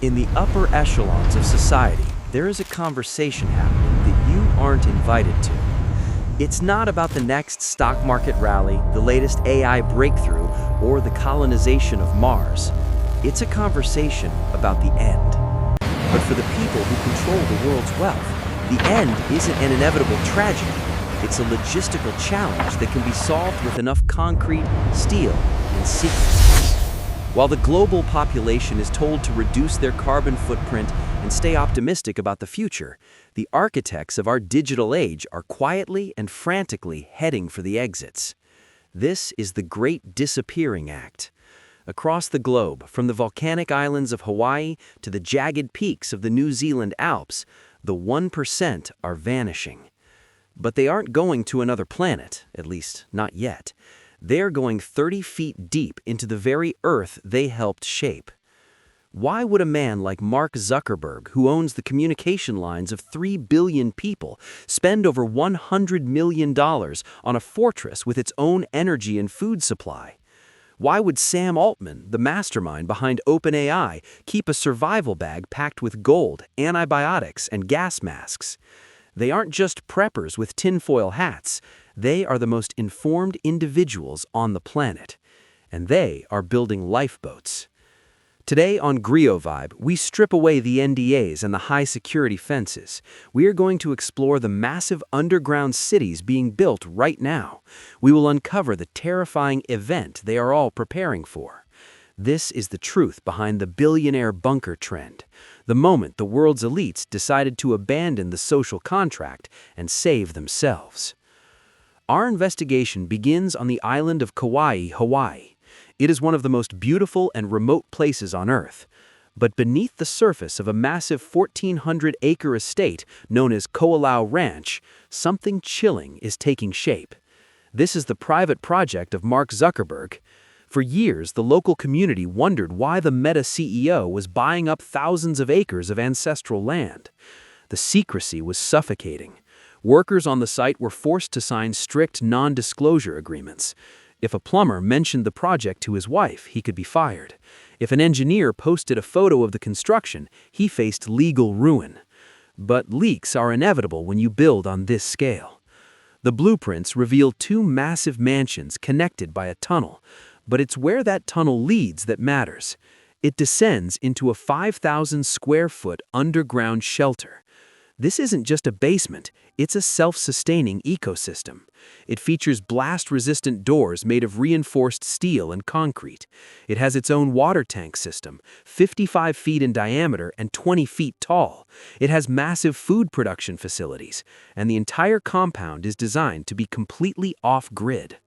In the upper echelons of society, there is a conversation happening that you aren't invited to. It's not about the next stock market rally, the latest AI breakthrough, or the colonization of Mars. It's a conversation about the end. But for the people who control the world's wealth, the end isn't an inevitable tragedy. It's a logistical challenge that can be solved with enough concrete, steel, and secrecy. While the global population is told to reduce their carbon footprint and stay optimistic about the future, the architects of our digital age are quietly and frantically heading for the exits. This is the Great Disappearing Act. Across the globe, from the volcanic islands of Hawaii to the jagged peaks of the New Zealand Alps, the 1% are vanishing. But they aren't going to another planet, at least not yet. They're going 30 feet deep into the very Earth they helped shape. Why would a man like Mark Zuckerberg, who owns the communication lines of 3 billion people, spend over $100 million on a fortress with its own energy and food supply? Why would Sam Altman, the mastermind behind OpenAI, keep a survival bag packed with gold, antibiotics, and gas masks? They aren't just preppers with tinfoil hats. They are the most informed individuals on the planet. And they are building lifeboats. Today on GriotVibe, we strip away the NDAs and the high-security fences. We are going to explore the massive underground cities being built right now. We will uncover the terrifying event they are all preparing for. This is the truth behind the Billionaire Bunker trend, the moment the world's elites decided to abandon the social contract and save themselves. Our investigation begins on the island of Kauai, Hawaii. It is one of the most beautiful and remote places on Earth. But beneath the surface of a massive 1,400-acre estate known as Ko'olau Ranch, something chilling is taking shape. This is the private project of Mark Zuckerberg. For years, the local community wondered why the Meta CEO was buying up thousands of acres of ancestral land. The secrecy was suffocating. Workers on the site were forced to sign strict non-disclosure agreements. If a plumber mentioned the project to his wife, he could be fired. If an engineer posted a photo of the construction, he faced legal ruin. But leaks are inevitable when you build on this scale. The blueprints reveal 2 massive mansions connected by a tunnel, but it's where that tunnel leads that matters. It descends into a 5,000-square-foot underground shelter. This isn't just a basement, it's a self-sustaining ecosystem. It features blast-resistant doors made of reinforced steel and concrete. It has its own water tank system, 55 feet in diameter and 20 feet tall. It has massive food production facilities, and the entire compound is designed to be completely off-grid.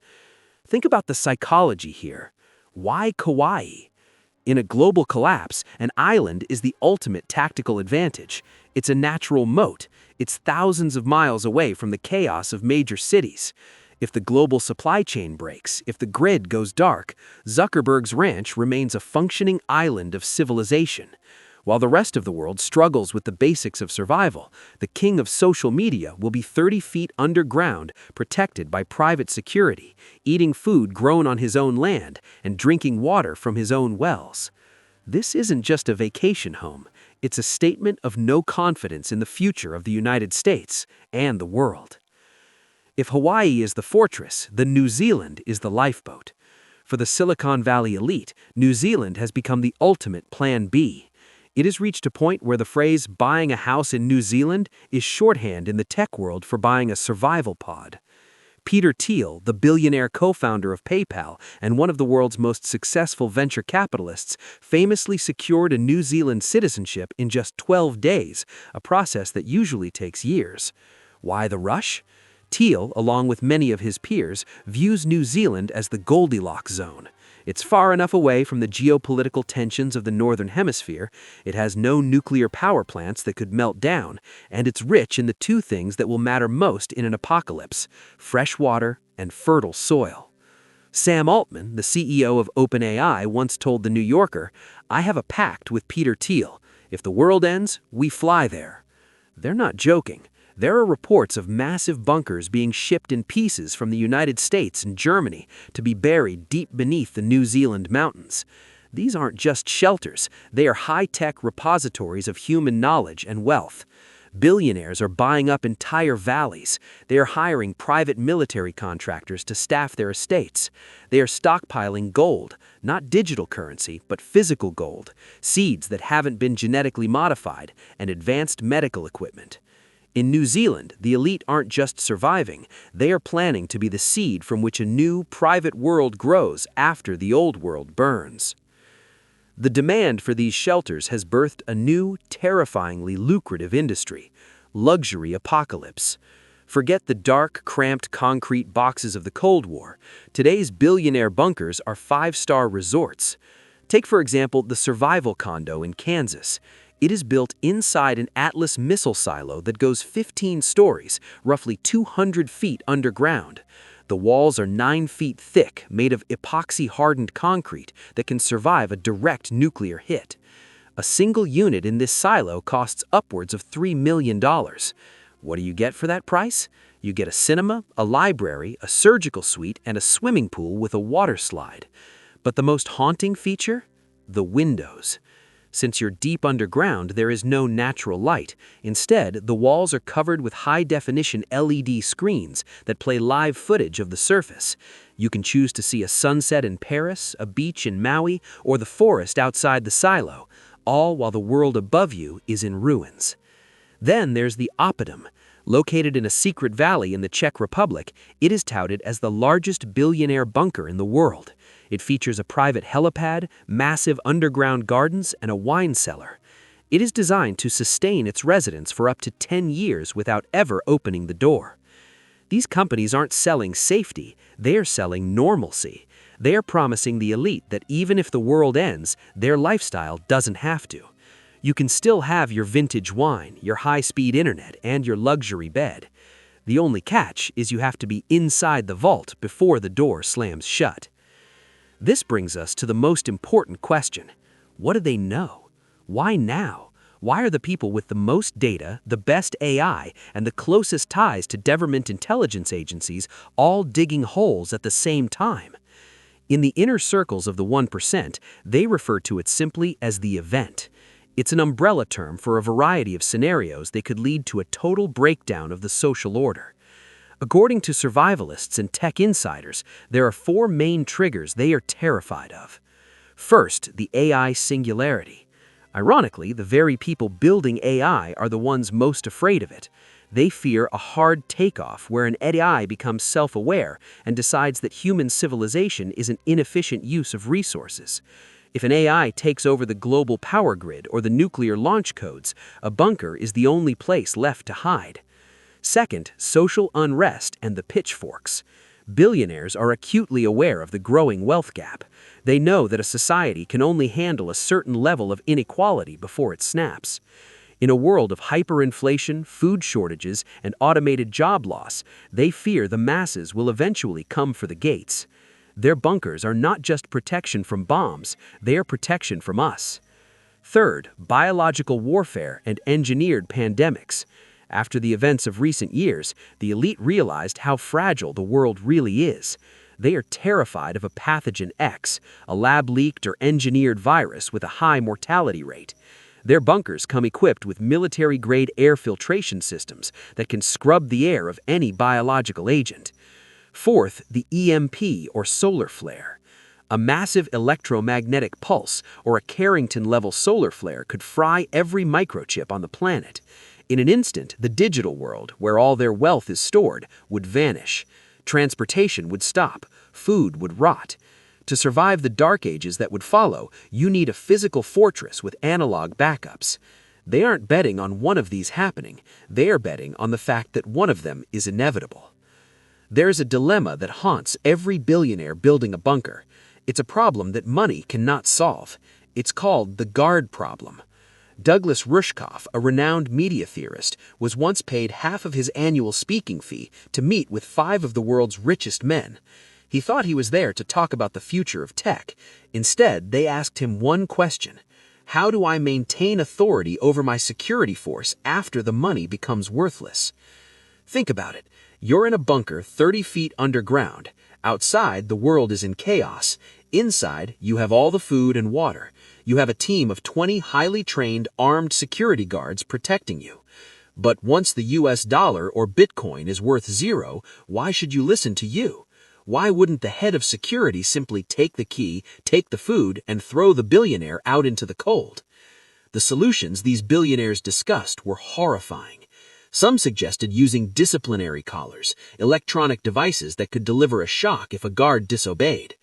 Think about the psychology here. Why Kauai? In a global collapse, an island is the ultimate tactical advantage. It's a natural moat. It's thousands of miles away from the chaos of major cities. If the global supply chain breaks, if the grid goes dark, Zuckerberg's ranch remains a functioning island of civilization. While the rest of the world struggles with the basics of survival, the king of social media will be 30 feet underground, protected by private security, eating food grown on his own land, and drinking water from his own wells. This isn't just a vacation home. It's a statement of no confidence in the future of the United States and the world. If Hawaii is the fortress, then New Zealand is the lifeboat. For the Silicon Valley elite, New Zealand has become the ultimate plan B. It has reached a point where the phrase "buying a house in New Zealand" is shorthand in the tech world for buying a survival pod. Peter Thiel, the billionaire co-founder of PayPal and one of the world's most successful venture capitalists, famously secured a New Zealand citizenship in just 12 days, a process that usually takes years. Why the rush? Thiel, along with many of his peers, views New Zealand as the Goldilocks zone. It's far enough away from the geopolitical tensions of the Northern Hemisphere, it has no nuclear power plants that could melt down, and it's rich in the 2 things that will matter most in an apocalypse: fresh water and fertile soil. Sam Altman, the CEO of OpenAI, once told The New Yorker, "I have a pact with Peter Thiel. If the world ends, we fly there." They're not joking. There are reports of massive bunkers being shipped in pieces from the United States and Germany to be buried deep beneath the New Zealand mountains. These aren't just shelters, they are high-tech repositories of human knowledge and wealth. Billionaires are buying up entire valleys. They are hiring private military contractors to staff their estates. They are stockpiling gold, not digital currency, but physical gold, seeds that haven't been genetically modified, and advanced medical equipment. In New Zealand, the elite aren't just surviving, they are planning to be the seed from which a new, private world grows after the old world burns. The demand for these shelters has birthed a new, terrifyingly lucrative industry: luxury apocalypse. Forget the dark, cramped concrete boxes of the Cold War. Today's billionaire bunkers are five-star resorts. Take, for example, the Survival Condo in Kansas. It is built inside an Atlas missile silo that goes 15 stories, roughly 200 feet underground. The walls are 9 feet thick, made of epoxy-hardened concrete that can survive a direct nuclear hit. A single unit in this silo costs upwards of $3 million. What do you get for that price? You get a cinema, a library, a surgical suite, and a swimming pool with a water slide. But the most haunting feature? The windows. Since you're deep underground, there is no natural light. Instead, the walls are covered with high-definition LED screens that play live footage of the surface. You can choose to see a sunset in Paris, a beach in Maui, or the forest outside the silo, all while the world above you is in ruins. Then there's the Oppidum. Located in a secret valley in the Czech Republic, it is touted as the largest billionaire bunker in the world. It features a private helipad, massive underground gardens, and a wine cellar. It is designed to sustain its residents for up to 10 years without ever opening the door. These companies aren't selling safety, they are selling normalcy. They are promising the elite that even if the world ends, their lifestyle doesn't have to. You can still have your vintage wine, your high-speed internet, and your luxury bed. The only catch is you have to be inside the vault before the door slams shut. This brings us to the most important question. What do they know? Why now? Why are the people with the most data, the best AI, and the closest ties to government intelligence agencies all digging holes at the same time? In the inner circles of the 1%, they refer to it simply as the event. It's an umbrella term for a variety of scenarios that could lead to a total breakdown of the social order. According to survivalists and tech insiders, there are 4 main triggers they are terrified of. First, the AI singularity. Ironically, the very people building AI are the ones most afraid of it. They fear a hard takeoff where an AI becomes self-aware and decides that human civilization is an inefficient use of resources. If an AI takes over the global power grid or the nuclear launch codes, a bunker is the only place left to hide. Second, social unrest and the pitchforks. Billionaires are acutely aware of the growing wealth gap. They know that a society can only handle a certain level of inequality before it snaps. In a world of hyperinflation, food shortages, and automated job loss, they fear the masses will eventually come for the gates. Their bunkers are not just protection from bombs, they are protection from us. Third, biological warfare and engineered pandemics. After the events of recent years, the elite realized how fragile the world really is. They are terrified of a pathogen X, a lab-leaked or engineered virus with a high mortality rate. Their bunkers come equipped with military-grade air filtration systems that can scrub the air of any biological agent. Fourth, the EMP or solar flare. A massive electromagnetic pulse or a Carrington-level solar flare could fry every microchip on the planet. In an instant, the digital world, where all their wealth is stored, would vanish. Transportation would stop. Food would rot. To survive the dark ages that would follow, you need a physical fortress with analog backups. They aren't betting on one of these happening. They are betting on the fact that one of them is inevitable. There's a dilemma that haunts every billionaire building a bunker. It's a problem that money cannot solve. It's called the guard problem. Douglas Rushkoff, a renowned media theorist, was once paid half of his annual speaking fee to meet with 5 of the world's richest men. He thought he was there to talk about the future of tech. Instead, they asked him one question: how do I maintain authority over my security force after the money becomes worthless? Think about it. You're in a bunker 30 feet underground. Outside, the world is in chaos. Inside, you have all the food and water. You have a team of 20 highly trained, armed security guards protecting you. But once the US dollar or Bitcoin is worth zero, why should you listen to you? Why wouldn't the head of security simply take the key, take the food, and throw the billionaire out into the cold? The solutions these billionaires discussed were horrifying. Some suggested using disciplinary collars, electronic devices that could deliver a shock if a guard disobeyed.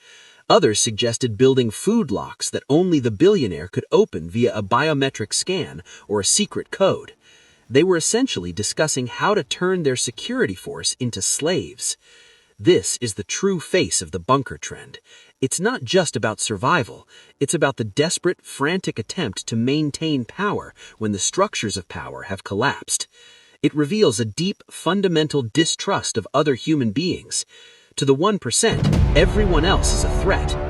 Others suggested building food locks that only the billionaire could open via a biometric scan or a secret code. They were essentially discussing how to turn their security force into slaves. This is the true face of the bunker trend. It's not just about survival, it's about the desperate, frantic attempt to maintain power when the structures of power have collapsed. It reveals a deep, fundamental distrust of other human beings. To the 1%, everyone else is a threat.